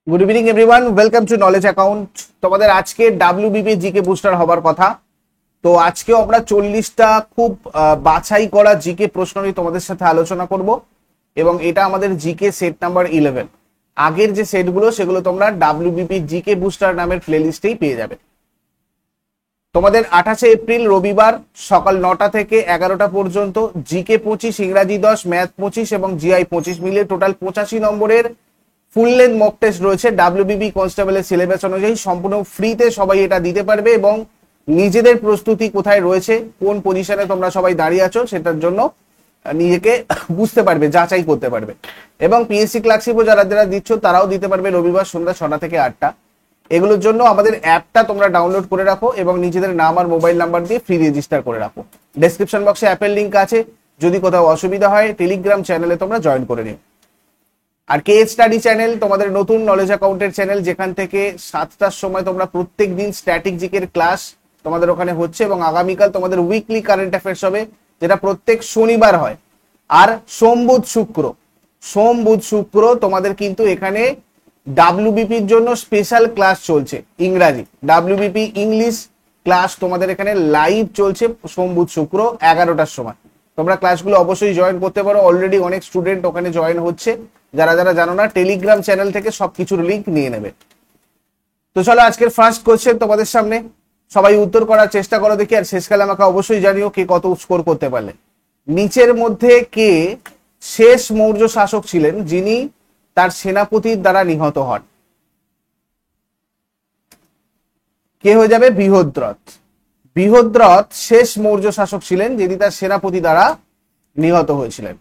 Good evening everyone, welcome to knowledge account. তোমাদের আজকে WBP GK booster হবার কথা। তো আজকেও আমরা 40টা খুব বাছাই করা জিকে প্রশ্ন নিয়ে তোমাদের সাথে আলোচনা করব, এবং এটা আমাদের জিকে সেট নাম্বার 11। আগের যে সেটগুলো সেগুলো তোমরা ডাব্লিউবিপি জিকে বুস্টার নামের প্লেলিস্টেই পেয়ে যাবে। তোমাদের 28শে এপ্রিল রবিবার সকাল 9টা থেকে 11টা পর্যন্ত জিকে 25, ইংরাজি 10, ম্যাথ 25 এবং জিআই 25 মিলিয়ে টোটাল 85 নম্বরের ফুল লেন্থ মক টেস্ট রয়েছে। ডাব্লিউবিপি কনস্টেবলের সিলেবাস অনুযায়ী সম্পূর্ণ ফ্রিতে সবাই এটা দিতে পারবে, এবং নিজেদের প্রস্তুতি কোথায় রয়েছে, কোন পজিশনে তোমরা সবাই দাঁড়িয়ে আছো সেটার জন্য নিজেকে বুঝতে পারবে, যাচাই করতে পারবে। এবং পিএসসি ক্লার্কশিপও যারা যারা দিচ্ছ তারাও দিতে পারবে রবিবার সন্ধ্যা 6টা থেকে 8টা। এগুলোর জন্য আমাদের অ্যাপটা তোমরা ডাউনলোড করে রাখো এবং নিজেদের নাম আর মোবাইল নাম্বার দিয়ে ফ্রি রেজিস্টার করে রাখো। ডেসক্রিপশন বক্সে অ্যাপের লিঙ্ক আছে, যদি কোথাও অসুবিধা হয় টেলিগ্রাম চ্যানেলে তোমরা জয়েন করে নিও। আর কে স্টাডি চ্যানেল তোমাদের নতুন নলেজ অ্যাকাউন্টের চ্যানেল, যেখান থেকে 7টার সময় তোমরা প্রত্যেক দিন স্ট্যাটিক জিকের ক্লাস তোমাদের ওখানে হচ্ছে, এবং আগামীকাল তোমাদের উইকলি কারেন্ট অ্যাফেয়ার্স হবে, যেটা প্রত্যেক শনিবার হয়। আর সোম বুধ শুক্র তোমাদের কিন্তু এখানে ডাব্লিউবিপির জন্য স্পেশাল ক্লাস চলছে। ইংরাজি ডাব্লিউবিপি ইংলিশ ক্লাস তোমাদের এখানে লাইভ চলছে সোম বুধ শুক্র 11টার সময়। তোমরা ক্লাসগুলো অবশ্যই জয়েন করতে পারো, অলরেডি অনেক স্টুডেন্ট ওখানে জয়েন হচ্ছে। যারা যারা জানো না, টেলিগ্রাম চ্যানেল থেকে সবকিছুর লিঙ্ক নিয়ে নেবে। তো চলো আজকের ফার্স্ট কোশ্চেন তোমাদের সামনে, সবাই উত্তর করার চেষ্টা করো দেখি, আর শেষকালে আমাকে অবশ্যই জানিও কে কত স্কোর করতে পারলে। নিচের মধ্যে কে শেষ মৌর্য শাসক ছিলেন যিনি তার সেনাপতির দ্বারা নিহত হন? কে হয়ে যাবে? বৃহদ্রথ। বৃহদ্রথ শেষ মৌর্য শাসক ছিলেন যিনি তার সেনাপতি দ্বারা নিহত হয়েছিলেন।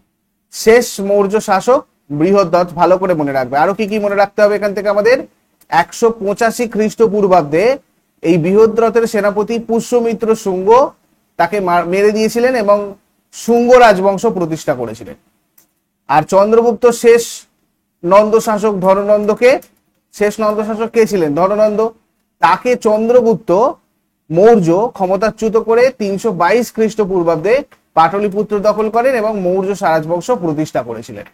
শেষ মৌর্য শাসক বৃহদ্রথ, ভালো করে মনে রাখবে। আরো কি কি মনে রাখতে হবে এখান থেকে আমাদের? 185 খ্রিস্টপূর্বাব্দে এই বৃহদ্রথের সেনাপতি পুষ্যমিত্র শুঙ্গ তাকে মেরে দিয়েছিলেন এবং শুঙ্গ রাজবংশ প্রতিষ্ঠা করেছিলেন। আর চন্দ্রগুপ্ত শেষ নন্দ শাসক ধননন্দকে, শেষ নন্দ শাসক কে ছিলেন? ধননন্দ। তাকে চন্দ্রগুপ্ত মৌর্য ক্ষমতাচ্যুত করে 322 খ্রিস্টপূর্বাব্দে পাটলিপুত্র দখল করেন এবং মৌর্য রাজবংশ প্রতিষ্ঠা করেছিলেন।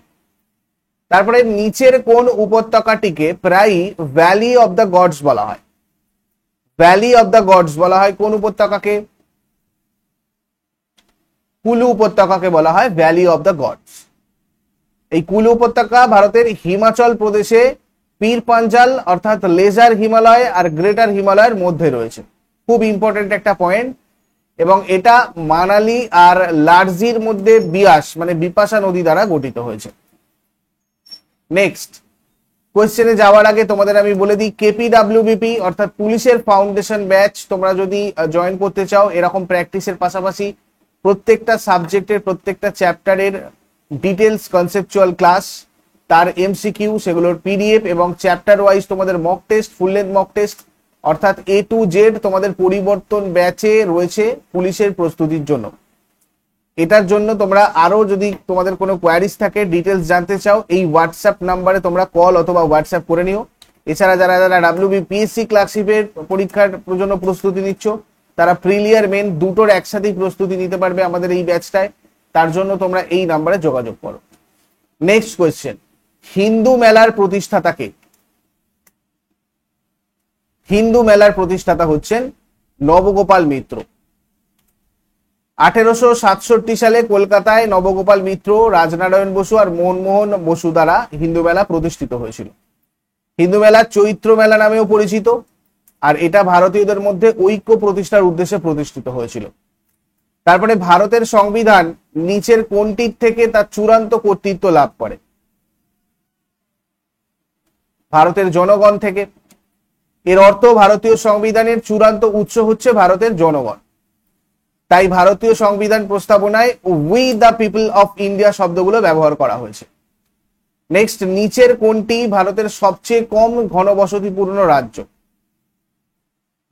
তারপরে নিচের কোন উপত্যকাটিকে প্রায় ভ্যালি অব দ্য গডস বলা হয়? ভ্যালি অব দ্য গডস বলা হয় কোন উপত্যকাকে? কুলু উপত্যকাকে বলা হয় ভ্যালি অব দ্য গডস। এই কুলু উপত্যকা ভারতের হিমাচল প্রদেশে পীর পাঞ্জাল অর্থাৎ লেজার হিমালয় আর গ্রেটার হিমালয়ের মধ্যে রয়েছে। খুব ইম্পর্টেন্ট একটা পয়েন্ট। এবং এটা মানালি আর লার্জির মধ্যে বিয়াস মানে বিপাশা নদী দ্বারা গঠিত হয়েছে। নেক্সট কোয়েশ্চেনে যাওয়ার আগে তোমাদের আমি বলে দিই, কেপিডব্লিউবিপি অর্থাৎ পুলিশের ফাউন্ডেশন ব্যাচ তোমরা যদি জয়েন করতে চাও, এরকম প্র্যাকটিসের পাশাপাশি প্রত্যেকটা সাবজেক্টের প্রত্যেকটা চ্যাপ্টারের ডিটেলস কনসেপচুয়াল ক্লাস, তার এমসিকিউ, সেগুলোর পিডিএফ এবং চ্যাপ্টার ওয়াইজ তোমাদের mock test, full length mock test, অর্থাৎ A to Z তোমাদের পরিবর্তন ব্যাচে রয়েছে পুলিশের প্রস্তুতির জন্য। এটার জন্য তোমরা আরো যদি তোমাদের কোনো কোয়ারিজ থাকে, ডিটেলস জানতে চাও, এই হোয়াটসঅ্যাপ নাম্বারে তোমরা কল অথবা হোয়াটসঅ্যাপ করে নিও। এছাড়া যারা যারা ডাব্লিউবিপিএসসি ক্লার্কশিপের পরীক্ষার জন্য প্রস্তুতি নিচ্ছ, তারা প্রিলিয়ার মেন দুটোর একসাথেই প্রস্তুতি নিতে পারবে আমাদের এই ব্যাচটায়। তার জন্য তোমরা এই নাম্বারে যোগাযোগ করো। নেক্সট কোয়েশ্চেন, হিন্দু মেলার প্রতিষ্ঠাতা কে? হিন্দু মেলার প্রতিষ্ঠাতা হচ্ছেন নবগোপাল মিত্র। 1867 সালে কলকাতায় নবগোপাল মিত্র, রাজনারায়ণ বসু আর মনমোহন বসু দ্বারা হিন্দু মেলা প্রতিষ্ঠিত হয়েছিল। হিন্দু মেলা চৈত্র মেলা নামেও পরিচিত, আর এটা ভারতীয়দের মধ্যে ঐক্য প্রতিষ্ঠার উদ্দেশ্যে প্রতিষ্ঠিত হয়েছিল। তারপরে ভারতের সংবিধান নিচের কোনটির থেকে তার চূড়ান্ত কর্তৃত্ব লাভ করে? ভারতের জনগণ থেকে। এর অর্থ ভারতীয় সংবিধানের চূড়ান্ত উৎস হচ্ছে ভারতের জনগণ। তাই ভারতীয় সংবিধান প্রস্তাবনায় we the people of India শব্দগুলো ব্যবহার করা হয়েছে। নেক্সট, নিচের কোনটি ভারতের সবচেয়ে কম ঘনবসতিপূর্ণ রাজ্য?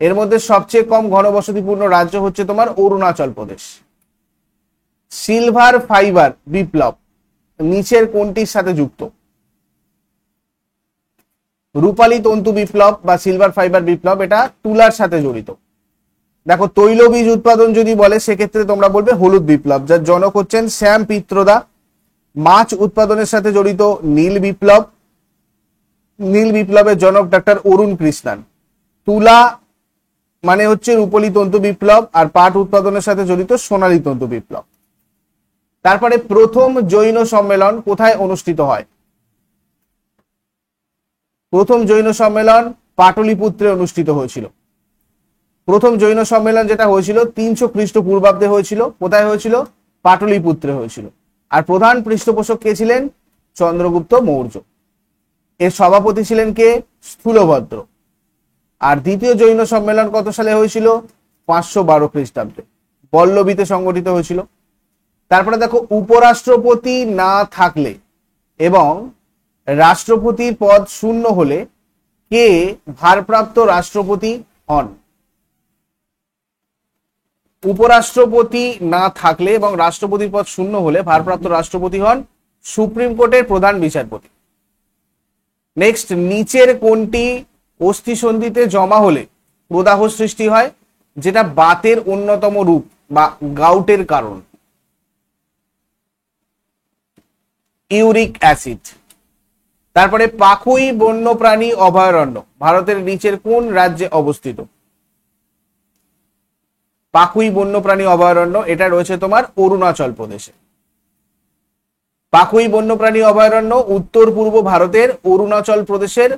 এর মধ্যে সবচেয়ে কম ঘনবসতিপূর্ণ রাজ্য হচ্ছে তোমার অরুণাচল প্রদেশ। সিলভার ফাইবার বিপ্লব নিচের কোনটির সাথে যুক্ত? রূপালী তন্তু বিপ্লব বা সিলভার ফাইবার বিপ্লব এটা তুলার সাথে জড়িত। দেখো, তৈলবীজ উৎপাদন যদি বলে সেক্ষেত্রে তোমরা বলবে হলুদ বিপ্লব, যার জনক হচ্ছেন শ্যাম পিত্রদা। মাছ উৎপাদনের সাথে জড়িত নীল বিপ্লব। নীল বিপ্লবের জনক ডক্টর অরুণ কৃষ্ণান। তুলা মানে হচ্ছে রূপলি তন্তু বিপ্লব, আর পাট উৎপাদনের সাথে জড়িত সোনালী তন্তু বিপ্লব। তারপরে প্রথম জৈন সম্মেলন কোথায় অনুষ্ঠিত হয়? প্রথম জৈন সম্মেলন পাটলিপুত্রে অনুষ্ঠিত হয়েছিল। প্রথম জৈন সম্মেলন যেটা হয়েছিল 300 খ্রিস্টপূর্বাব্দে হয়েছিল। কোথায় হয়েছিল? পাটলিপুত্রে হয়েছিল। আর প্রধান পৃষ্ঠপোষক কে ছিলেন? চন্দ্রগুপ্ত মৌর্য। এর সভাপতি ছিলেন কে? স্থূলভদ্র। আর দ্বিতীয় জৈন সম্মেলন কত সালে হয়েছিল? 512 খ্রিস্টাব্দে বল্লবীতে সংগঠিত হয়েছিল। তারপরে দেখো, উপরাষ্ট্রপতি না থাকলে এবং রাষ্ট্রপতির পদ শূন্য হলে কে ভারপ্রাপ্ত রাষ্ট্রপতি হন? উপরাষ্ট্রপতি না থাকলে এবং রাষ্ট্রপতির পদ শূন্য হলে ভারপ্রাপ্ত রাষ্ট্রপতি হন সুপ্রিম কোর্টের প্রধান বিচারপতি। নেক্সট, নিচের কোনটি অস্থিসন্ধিতে জমা হলে প্রদাহ সৃষ্টি হয়, যেটা বাতের অন্যতম রূপ বা গাউটের কারণ? Uric acid. তারপরে পাখুই বন্যপ্রাণী অভয়ারণ্য ভারতের নিচের কোন রাজ্যে অবস্থিত? পাখুই বন্যপ্রাণী অভয়ারণ্য এটা রয়েছে তোমার অরুণাচল প্রদেশে। পাখুই বন্যপ্রাণী অভয়ারণ্য উত্তর পূর্ব ভারতের অরুণাচল প্রদেশের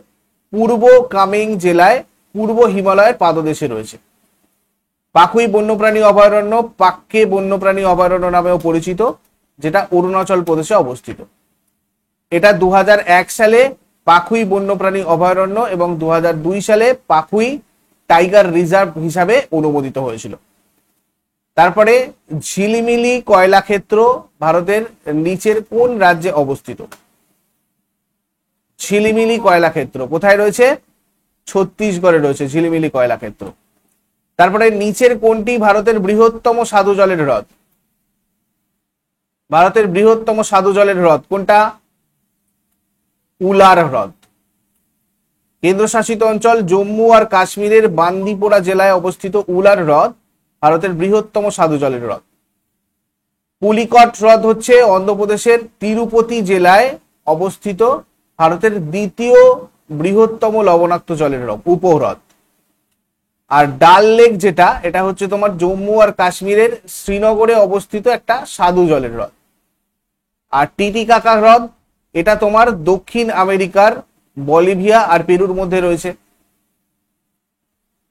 পূর্ব কামেং জেলায় পূর্ব হিমালয়ের পাদদেশে রয়েছে। পাখুই বন্যপ্রাণী অভয়ারণ্য পাক্কে বন্যপ্রাণী অভয়ারণ্য নামেও পরিচিত, যেটা অরুণাচল প্রদেশে অবস্থিত। এটা 2001 সালে পাখুই বন্যপ্রাণী অভয়ারণ্য এবং 2002 সালে পাখুই টাইগার রিজার্ভ হিসাবে অনুমোদিত হয়েছিল। তারপরে ঝিলিমিলি কয়লা ক্ষেত্র ভারতের নিচের কোন রাজ্যে অবস্থিত? ঝিলিমিলি কয়লা ক্ষেত্র কোথায় রয়েছে? ছত্তিশগড়ে রয়েছে ঝিলিমিলি কয়লা ক্ষেত্র। তারপরে নিচের কোনটি ভারতের বৃহত্তম স্বাদু জলের হ্রদ? ভারতের বৃহত্তম স্বাদু জলের হ্রদ কোনটা? উলার হ্রদ। কেন্দ্রশাসিত অঞ্চল জম্মু আর কাশ্মীরের বান্দিপোরা জেলায় অবস্থিত উলার হ্রদ ভারতের বৃহত্তম স্বাদু জলের হ্রদ। পুলিকট হ্রদ হচ্ছে অন্ধ্রপ্রদেশের তিরুপতি জেলায় অবস্থিত ভারতের দ্বিতীয় বৃহত্তম লবণাক্ত জলের উপহ্রদ। আর ডাল লেক যেটা, এটা হচ্ছে তোমার জম্মু আর কাশ্মীরের শ্রীনগরে অবস্থিত একটা স্বাদু জলের হ্রদ। আর টিটিকাকা হ্রদ এটা তোমার দক্ষিণ আমেরিকার বলিভিয়া আর পেরুর মধ্যে রয়েছে।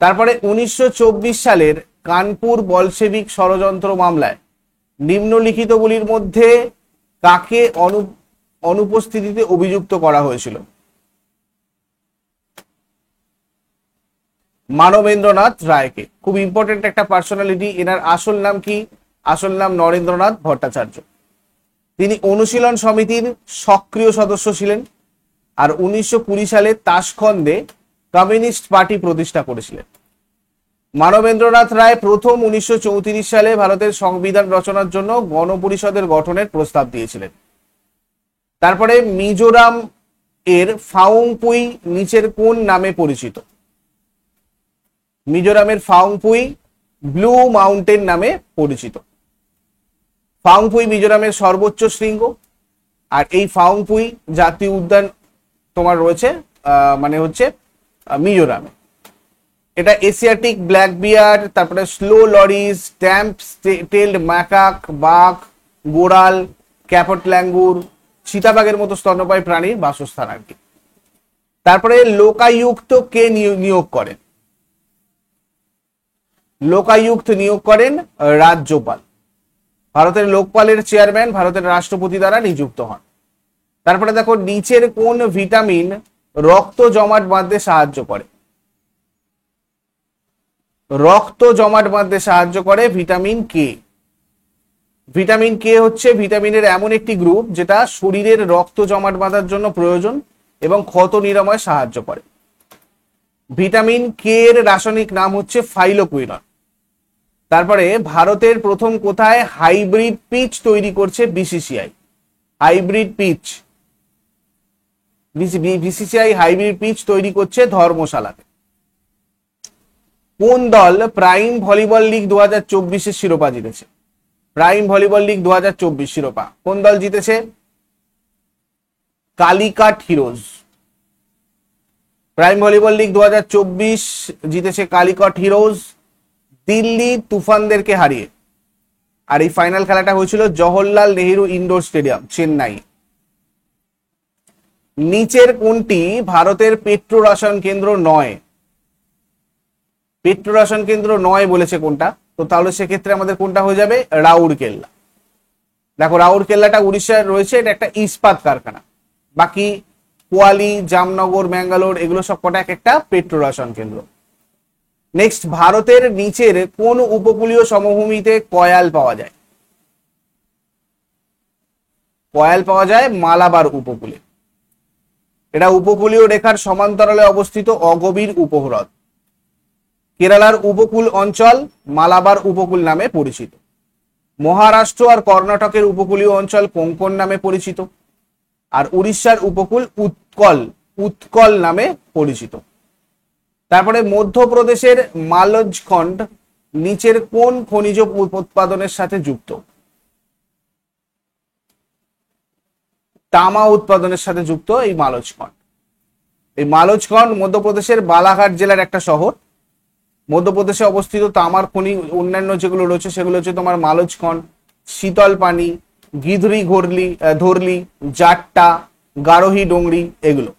তারপরে 1924 সালের কানপুর বলশেভিক ষড়যন্ত্র মামলায় নিম্নলিখিতগুলির মধ্যে কাকে অনুপস্থিতিতে অভিযুক্ত করা হয়েছিল? মানবেন্দ্রনাথ রায়কে। খুব ইম্পর্টেন্ট একটা পার্সোনালিটি। এনার আসল নাম কি? আসল নাম নরেন্দ্রনাথ ভট্টাচার্য। তিনি অনুশীলন সমিতির সক্রিয় সদস্য ছিলেন আর 1920 সালে তাশখন্দে কমিউনিস্ট পার্টি প্রতিষ্ঠা করেছিলেন। মানবেন্দ্রনাথ রায় প্রথম 1934 সালে ভারতের সংবিধান রচনার জন্য গণপরিষদের গঠনের প্রস্তাব দিয়েছিলেন। তারপরে মিজোরাম এর ফাউংপুই নিচের কোন নামে পরিচিত? মিজোরামের ফাউংপুই ব্লু মাউন্টেন নামে পরিচিত। ফাউংপুই মিজোরামের সর্বোচ্চ শৃঙ্গ। আর এই ফাউংপুই জাতীয় উদ্যান তোমার রয়েছে মানে হচ্ছে মিজোরামে। এটা এশিয়াটিক ব্ল্যাক বিয়ার, তারপরে slow loris, stump tailed macaque, বাঘ, গোড়াল, ক্যাপট ল্যাঙ্গুর, চিতাবাঘের মতো স্তন্যপায়ী প্রাণীর বাসস্থান আর কি। তারপরে লোকায়ুক্ত কে নিয়োগ করেন? লোকায়ুক্ত নিয়োগ করেন রাজ্যপাল। ভারতের লোকপালের চেয়ারম্যান ভারতের রাষ্ট্রপতি দ্বারা নিযুক্ত হন। তারপরে দেখো, নিচের কোন ভিটামিন রক্ত জমাট বাঁধতে সাহায্য করে? রক্ত জমাট বাঁধতে সাহায্য করে ভিটামিন কে। ভিটামিন কে হচ্ছে ভিটামিনের এমন একটি গ্রুপ যেটা শরীরের রক্ত জমাট বাঁধার জন্য প্রয়োজন এবং ক্ষত নিরাময়ে সাহায্য করে। ভিটামিন কে এর রাসায়নিক নাম হচ্ছে ফাইলোকুইনন। তারপরে ভারতের প্রথম কোথায় হাইব্রিড পিচ তৈরি করছে BCCI? Hybrid pitch BCCI hybrid pitch তৈরি করছে ধর্মশালাতে। কোন দল প্রাইম ভলিবল লিগ 2024 শিরোপা জিতেছে? প্রাইম ভলিবল লিগ 2024 শিরোপা কোন দল জিতেছে? Calicut heroes. Prime volleyball league 2024 জিতেছে কালিকট হিরোজ দিল্লি তুফানদেরকে হারিয়ে। আর এই ফাইনাল খেলাটা হয়েছিল জওহরলাল নেহেরু ইনডোর স্টেডিয়াম, চেন্নাই। নিচের কোনটি ভারতের পেট্রো রসায়ন কেন্দ্র নয়? পেট্রো রসায়ন কেন্দ্র নয় বলেছে কোনটা, তো তাহলে সেক্ষেত্রে আমাদের কোনটা হয়ে যাবে? রাউরকেল্লা। দেখো রাউরকেল্লাটা উড়িষ্যায় রয়েছে, এটা একটা ইস্পাত কারখানা। বাকি কোয়ালি, জামনগর, ম্যাঙ্গালোর এগুলো সব কটা এক একটা পেট্রো রসায়ন কেন্দ্র। নেক্সট, ভারতের নিচের কোন উপকূলীয় সমভূমিতে কয়াল পাওয়া যায়? কয়াল পাওয়া যায় মালাবার উপকূলে। এটা উপকূলীয় রেখার সমান্তরালে অবস্থিত অগভীর উপহ্রদ। কেরালার উপকূল অঞ্চল মালাবার উপকূল নামে পরিচিত। মহারাষ্ট্র আর কর্ণাটকের উপকূলীয় অঞ্চল কোঙ্কণ নামে পরিচিত। আর উড়িষ্যার উপকূল উৎকল উৎকল নামে পরিচিত। তারপরে মধ্যপ্রদেশের মালঞ্জখন্ড নিচের কোন খনিজ উৎপাদনের সাথে যুক্ত? তামা উৎপাদনের সাথে যুক্ত এই মালঞ্জখন্ড। এই মালঞ্জখন্ড মধ্যপ্রদেশের বালাঘাট জেলার একটা শহর। মধ্যপ্রদেশে অবস্থিত তামার খনি অন্যান্য যেগুলো রয়েছে সেগুলো হচ্ছে তোমার মালঞ্জখন্ড, শীতলপানি, গিধরি ধরলি, জাট্টা, গারোহি ডোংরি এগুলো।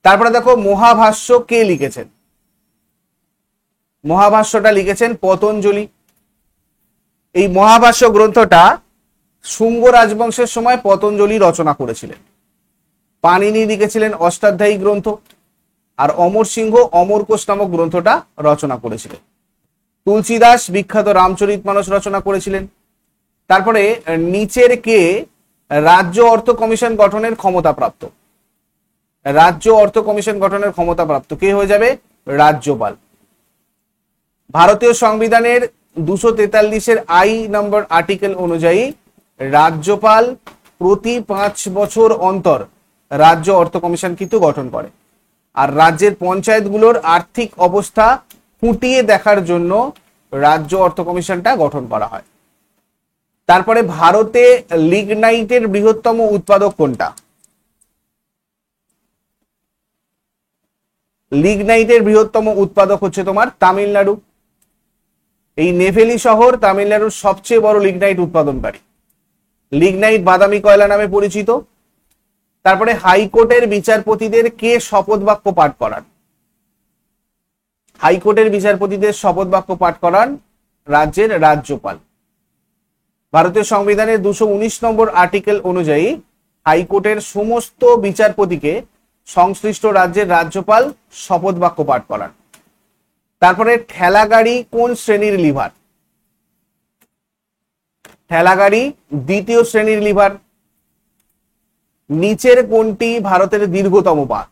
তারপরে দেখো মহাভাষ্য কে লিখেছেন? মহাভাষ্যটা লিখেছেন পতঞ্জলি। এই মহাভাষ্য গ্রন্থটা শুঙ্গ রাজবংশের সময় পতঞ্জলি রচনা করেছিলেন। পাণিনি লিখেছিলেন অষ্টাধ্যায়ী গ্রন্থ, আর অমর সিংহ অমরকোশ নামক গ্রন্থটা রচনা করেছিলেন। তুলসীদাস বিখ্যাত রামচরিতমানস রচনা করেছিলেন। তারপরে নিচের কে রাজ্য অর্থ কমিশন গঠনের ক্ষমতাপ্রাপ্ত? রাজ্য অর্থ কমিশন গঠনের ক্ষমতাপ্রাপ্ত কে হয়ে যাবে? রাজ্যপাল। ভারতীয় সংবিধানের 243 আই নম্বর আর্টিকেল অনুযায়ী রাজ্যপাল প্রতি 5 বছর অন্তর রাজ্য অর্থ কমিশন কিন্তু গঠন করে। আর রাজ্যের পঞ্চায়েতগুলোর আর্থিক অবস্থা খুঁটিয়ে দেখার জন্য রাজ্য অর্থ কমিশনটা গঠন করা হয়। তারপরে ভারতে লিগনাইটের বৃহত্তম উৎপাদক কোনটা? লিগনাইটের বৃহত্তম উৎপাদক হচ্ছে তোমার তামিলনাড়ু। এই নেভেলি শহর তামিলনাড়ুর সবচেয়ে বড় লিগনাইট উৎপাদনকারী। লিগনাইট বাদামি কয়লা নামে পরিচিত। তারপরে হাইকোর্টের বিচারপতিদের কে শপথ বাক্য পাঠ করান? হাইকোর্টের বিচারপতিদের শপথ বাক্য পাঠ করান রাজ্যের রাজ্যপাল। ভারতীয় সংবিধানের 219 নম্বর আর্টিকেল অনুযায়ী হাইকোর্টের সমস্ত বিচারপতিকে সংশ্লিষ্ট রাজ্যের রাজ্যপাল শপথ বাক্য পাঠ করান। তারপরে ঠেলাগাড়ি কোন শ্রেণীর লিভার? ঠেলাগাড়ি দ্বিতীয় শ্রেণীর লিভার। নিচের কোনটি ভারতের দীর্ঘতম বাঁধ?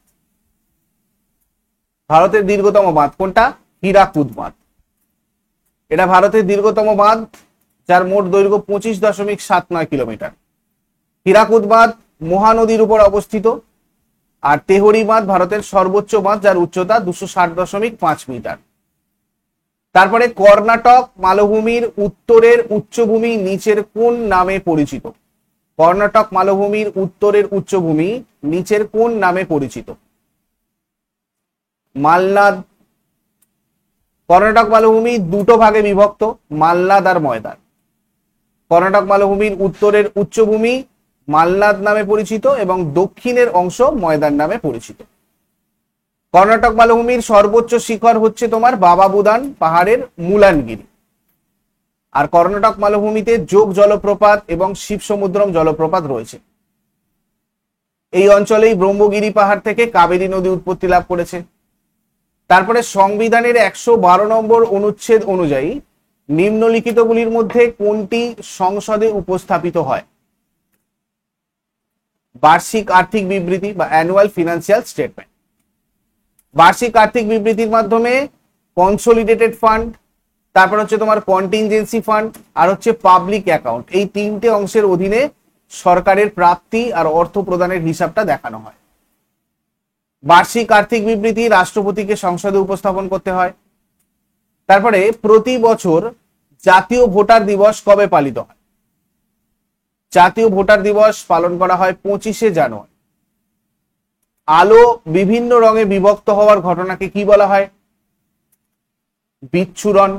ভারতের দীর্ঘতম বাঁধ কোনটা? হীরাকুদ বাঁধ। এটা ভারতের দীর্ঘতম বাঁধ, যার মোট দৈর্ঘ্য 25.79 কিলোমিটার। হীরাকুদ বাঁধ মহানদীর উপর অবস্থিত। আর তেহরি বাঁধ ভারতের সর্বোচ্চ বাঁধ, যার উচ্চতা 260.5 মিটার। তারপরে কর্ণাটক মালভূমির উত্তরের উচ্চভূমি নিচের কোন নামে পরিচিত? কর্ণাটক মালভূমির উত্তরের উচ্চভূমি নিচের কোন নামে পরিচিত? মালনাদ। কর্ণাটক মালভূমি দুটো ভাগে বিভক্ত, মালনাদ আর ময়দান। কর্ণাটক মালভূমির উত্তরের উচ্চভূমি মালনাদ নামে পরিচিত এবং দক্ষিণের অংশ ময়দান নামে পরিচিত। কর্ণাটক মালভূমির সর্বোচ্চ শিখর হচ্ছে তোমার বাবা বুদান পাহাড়ের মুলানগিরি। আর কর্ণাটক মালভূমিতে যোগ জলপ্রপাত এবং শিব সমুদ্রম জলপ্রপাত রয়েছে। এই অঞ্চলেই ব্রহ্মগিরি পাহাড় থেকে কাবেরী নদী উৎপত্তি লাভ করেছে। তারপরে সংবিধানের 112 নম্বর অনুচ্ছেদ অনুযায়ী নিম্নলিখিতগুলির মধ্যে কোনটি সংসদে উপস্থাপিত হয়? বার্ষিক আর্থিক বিবৃতি বা অ্যানুয়াল ফিনান্সিয়াল স্টেটমেন্ট। বার্ষিক আর্থিক বিবৃতির মাধ্যমে কনসোলিডেটেড ফান্ড, তারপর হচ্ছে তোমার কন্টিনজেন্সি ফান্ড, আর হচ্ছে পাবলিক অ্যাকাউন্ট, এই তিনটে অংশের অধীনে সরকারের প্রাপ্তি আর অর্থ প্রদানের হিসাবটা দেখানো হয়। বার্ষিক আর্থিক বিবৃতি রাষ্ট্রপতিকে সংসদে উপস্থাপন করতে হয়। তারপরে প্রতি বছর জাতীয় ভোটার দিবস কবে পালিত হয়? জাতীয় ভোটার দিবস পালন করা হয় 25শে জানুয়ারি। আলো বিভিন্ন রঙে বিভক্ত হওয়ার ঘটনাকে কি বলা হয়? বিচ্ছুরণ।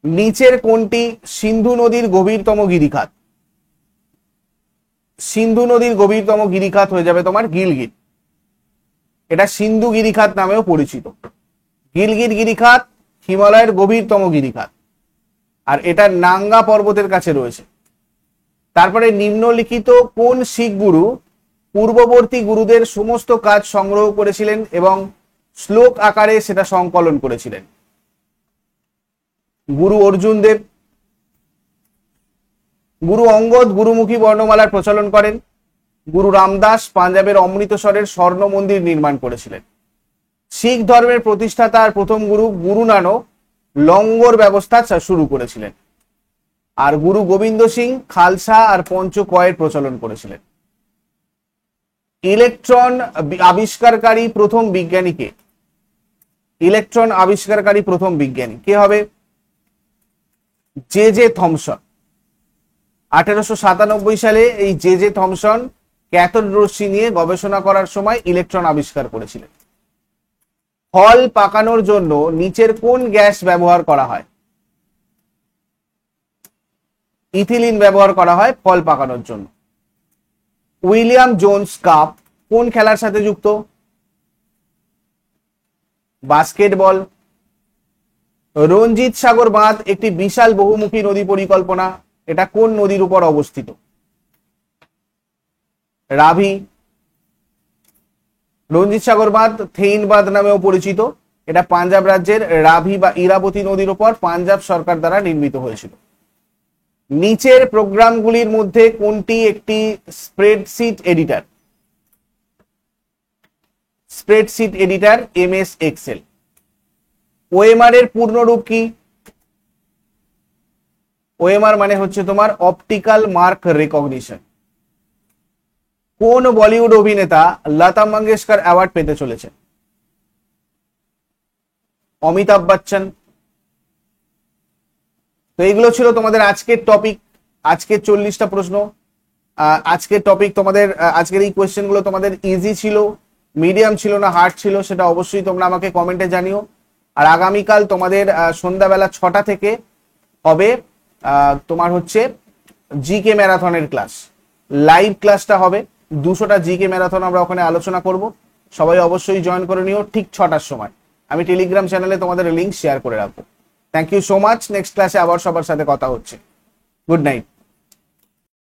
নিচের কোনটি সিন্ধু নদীর গভীরতম গিরিখাত? সিন্ধু নদীর গভীরতম গিরিখাত হয়ে যাবে তোমার গিলগিট। এটা সিন্ধু গিরিখাত নামেও পরিচিত। গিলগিট গিরিখাত হিমালয়ের গভীরতম গিরিখাত, আর এটা নাঙ্গা পর্বতের কাছে রয়েছে। তারপরে নিম্নলিখিত কোন শিখ গুরু পূর্ববর্তী গুরুদের সমস্ত কাজ সংগ্রহ করেছিলেন এবং শ্লোক আকারে সেটা সংকলন করেছিলেন? গুরু অর্জুন দেব। গুরু অঙ্গদ গুরুমুখী বর্ণমালার প্রচলন করেন। গুরু রামদাস পাঞ্জাবের অমৃতসরের স্বর্ণ মন্দির নির্মাণ করেছিলেন। শিখ ধর্মের প্রতিষ্ঠাতা আর প্রথম গুরু গুরু নানক লঙ্গর ব্যবস্থা শুরু করেছিলেন। আর গুরু গোবিন্দ সিং খালসা আর পঞ্চকয়ের প্রচলন করেছিলেন। ইলেকট্রন আবিষ্কারকারী প্রথম বিজ্ঞানী কে? ইলেকট্রন আবিষ্কারকারী প্রথম বিজ্ঞানী কে হবে? J J Thomson. 1897 সালে এই জে জে থমসন ক্যাথোড রশ্মি নিয়ে গবেষণা করার সময় ইলেকট্রন আবিষ্কার করেছিলেন। ফল পাকানোর জন্য নিচের কোন গ্যাস ব্যবহার করা হয়? ইথিলিন ব্যবহার করা হয় ফল পাকানোর জন্য। উইলিয়াম জোন্স কাপ কোন খেলার সাথে যুক্ত? বাস্কেটবল। রঞ্জিত সাগর বাঁধ একটি বিশাল বহুমুখী নদী পরিকল্পনা, এটা কোন নদীর উপর অবস্থিত? রাভি। রঞ্জিত সাগর বাঁধ থেইন বাঁধ নামেও পরিচিত, এটা পাঞ্জাব রাজ্যের রাভি বা ইরাবতী নদীর উপর পাঞ্জাব সরকার দ্বারা নির্মিত হয়েছিল। নিচের প্রোগ্রামগুলির মধ্যে কোনটি একটি spreadsheet editor? Spreadsheet editor MS Excel. OMR এর পূর্ণরূপ কি? ওএমআর মানে হচ্ছে তোমার অপটিক্যাল মার্ক রেকগনিশন। কোন বলিউড অভিনেতা লতা মঙ্গেশকর অ্যাওয়ার্ড পেতে চলেছেন? অমিতাভ বচ্চন। তো এগুলো ছিল তোমাদের আজকের টপিক, আজকের 40টা প্রশ্ন। আজকের টপিক তোমাদের, আজকের এই কোয়েশ্চেন গুলো তোমাদের ইজি ছিল, মিডিয়াম ছিল না হার্ড ছিল, সেটা অবশ্যই তোমরা আমাকে কমেন্টে জানিও। আর আগামীকাল তোমাদের সন্ধ্যাবেলা 6টা থেকে হবে তোমার হচ্ছে জিকে ম্যারাথনের ক্লাস। লাইভ ক্লাসটা হবে, 200টা জিকে ম্যারাথন আমরা ওখানে আলোচনা করব। সবাই অবশ্যই জয়েন করে নিও ঠিক 6টার সময়। আমি টেলিগ্রাম চ্যানেলে তোমাদের লিঙ্ক শেয়ার করে রাখবো। Thank you so much. Next ক্লাসে আবার সবার সাথে কথা হচ্ছে। Good night.